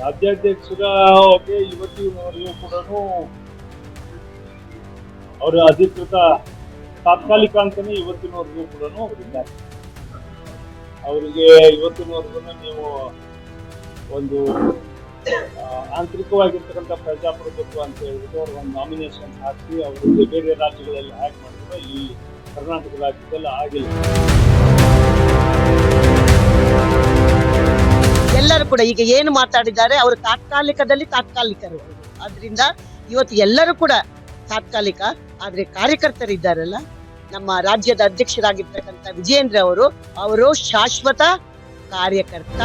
ರಾಜ್ಯಾಧ್ಯಕ್ಷರ ಇವತ್ತಿನವರೆಗೂ ಕೂಡ ಅವರ ಅಧಿಕೃತ ತಾತ್ಕಾಲಿಕ ಅಂತಾನೆ ಇವತ್ತಿನವರೆಗೂ ಕೂಡ ಅವರಿದ್ದಾರೆ. ಅವರಿಗೆ ಇವತ್ತಿನವರೆಗೂ ನೀವು ಒಂದು ಆಂತರಿಕವಾಗಿರ್ತಕ್ಕಂಥ ಪ್ರಜಾಪ್ರಭುತ್ವ ಅಂತ ಹೇಳಿಬಿಟ್ಟು ಅವ್ರ ಒಂದು ನಾಮಿನೇಷನ್ ಹಾಕಿ ಅವರಿಗೆ ಬೇರೆ ರಾಜ್ಯಗಳಲ್ಲಿ ಹ್ಯಾಕ್ ಮಾಡಿದ್ರೆ ಈ ಕರ್ನಾಟಕ ರಾಜ್ಯದಲ್ಲಿ ಆಗಿಲ್ಲ. ಎಲ್ಲರೂ ಕೂಡ ಈಗ ಏನು ಮಾತಾಡಿದ್ದಾರೆ ಅವರು ತಾತ್ಕಾಲಿಕರು. ಆದ್ರಿಂದ ಇವತ್ತು ಎಲ್ಲರೂ ಕೂಡ ತಾತ್ಕಾಲಿಕ, ಆದ್ರೆ ಕಾರ್ಯಕರ್ತರಿದ್ದಾರಲ್ಲ, ನಮ್ಮ ರಾಜ್ಯದ ಅಧ್ಯಕ್ಷರಾಗಿರ್ತಕ್ಕಂಥ ವಿಜಯೇಂದ್ರ ಅವರು ಶಾಶ್ವತ ಕಾರ್ಯಕರ್ತ.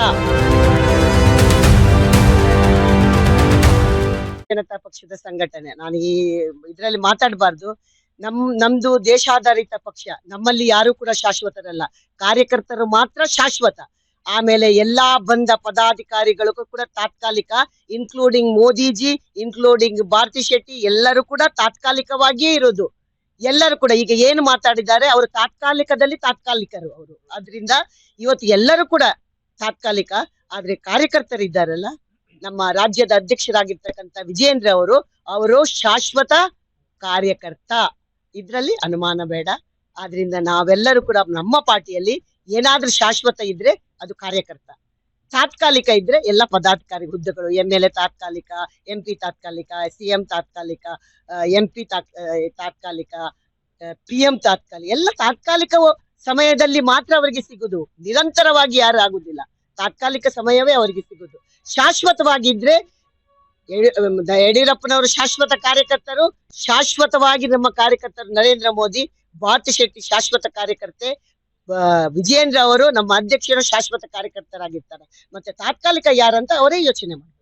ಜನತಾ ಪಕ್ಷದ ಸಂಘಟನೆ, ನಾನು ಈ ಇದರಲ್ಲಿ ಮಾತಾಡಬಾರ್ದು. ನಮ್ದು ದೇಶಾಧಾರಿತ ಪಕ್ಷ, ನಮ್ಮಲ್ಲಿ ಯಾರು ಕೂಡ ಶಾಶ್ವತರಲ್ಲ, ಕಾರ್ಯಕರ್ತರು ಮಾತ್ರ ಶಾಶ್ವತ. ಆಮೇಲೆ ಎಲ್ಲಾ ಬಂದ ಪದಾಧಿಕಾರಿಗಳಿಗೂ ಕೂಡ ತಾತ್ಕಾಲಿಕ, ಇನ್ಕ್ಲೂಡಿಂಗ್ ಮೋದಿಜಿ, ಇನ್ಕ್ಲೂಡಿಂಗ್ ಭಾರತಿ ಶೆಟ್ಟಿ, ಎಲ್ಲರೂ ಕೂಡ ತಾತ್ಕಾಲಿಕವಾಗಿಯೇ ಇರೋದು. ಎಲ್ಲರೂ ಕೂಡ ಈಗ ಏನು ಮಾತಾಡಿದ್ದಾರೆ ಅವರು ತಾತ್ಕಾಲಿಕರು ಅವರು. ಆದ್ರಿಂದ ಇವತ್ತು ಎಲ್ಲರೂ ಕೂಡ ತಾತ್ಕಾಲಿಕ, ಆದ್ರೆ ಕಾರ್ಯಕರ್ತರಿದ್ದಾರಲ್ಲ, ನಮ್ಮ ರಾಜ್ಯದ ಅಧ್ಯಕ್ಷರಾಗಿರ್ತಕ್ಕಂಥ ವಿಜಯೇಂದ್ರ ಅವರು ಶಾಶ್ವತ ಕಾರ್ಯಕರ್ತ. ಇದ್ರಲ್ಲಿ ಅನುಮಾನ ಬೇಡ. ಆದ್ರಿಂದ ನಾವೆಲ್ಲರೂ ಕೂಡ ನಮ್ಮ ಪಾರ್ಟಿಯಲ್ಲಿ ಏನಾದ್ರೂ ಶಾಶ್ವತ ಇದ್ರೆ ಅದು ಕಾರ್ಯಕರ್ತ, ತಾತ್ಕಾಲಿಕ ಇದ್ರೆ ಎಲ್ಲ ಪದಾಧಿಕಾರಿ ಹುದ್ದೆಗಳು, MLA ತಾತ್ಕಾಲಿಕ, MP ತಾತ್ಕಾಲಿಕ, CM ತಾತ್ಕಾಲಿಕ, MP ತಾತ್ಕಾಲಿಕ, PM ತಾತ್ಕಾಲಿಕ, ಎಲ್ಲ ತಾತ್ಕಾಲಿಕ ಸಮಯದಲ್ಲಿ ಮಾತ್ರ ಅವರಿಗೆ ಸಿಗುದು. ನಿರಂತರವಾಗಿ ಯಾರು ಆಗುದಿಲ್ಲ, ತಾತ್ಕಾಲಿಕ ಸಮಯವೇ ಅವರಿಗೆ ಸಿಗುದು. ಶಾಶ್ವತವಾಗಿದ್ರೆ ಯಡಿಯೂರಪ್ಪನವರು ಶಾಶ್ವತ ಕಾರ್ಯಕರ್ತರು, ಶಾಶ್ವತವಾಗಿ ನಮ್ಮ ಕಾರ್ಯಕರ್ತರು ನರೇಂದ್ರ ಮೋದಿ, ಭಾರತಿ ಶೆಟ್ಟಿ ಶಾಶ್ವತ ಕಾರ್ಯಕರ್ತೆ, ವಿಜಯೇಂದ್ರ ಅವರು ನಮ್ಮ ಅಧ್ಯಕ್ಷರು ಶಾಶ್ವತ ಕಾರ್ಯಕರ್ತರಾಗಿರ್ತಾರೆ. ಮತ್ತೆ ತಾತ್ಕಾಲಿಕ ಯಾರಂತ ಅವರೇ ಯೋಚನೆ ಮಾಡಿ.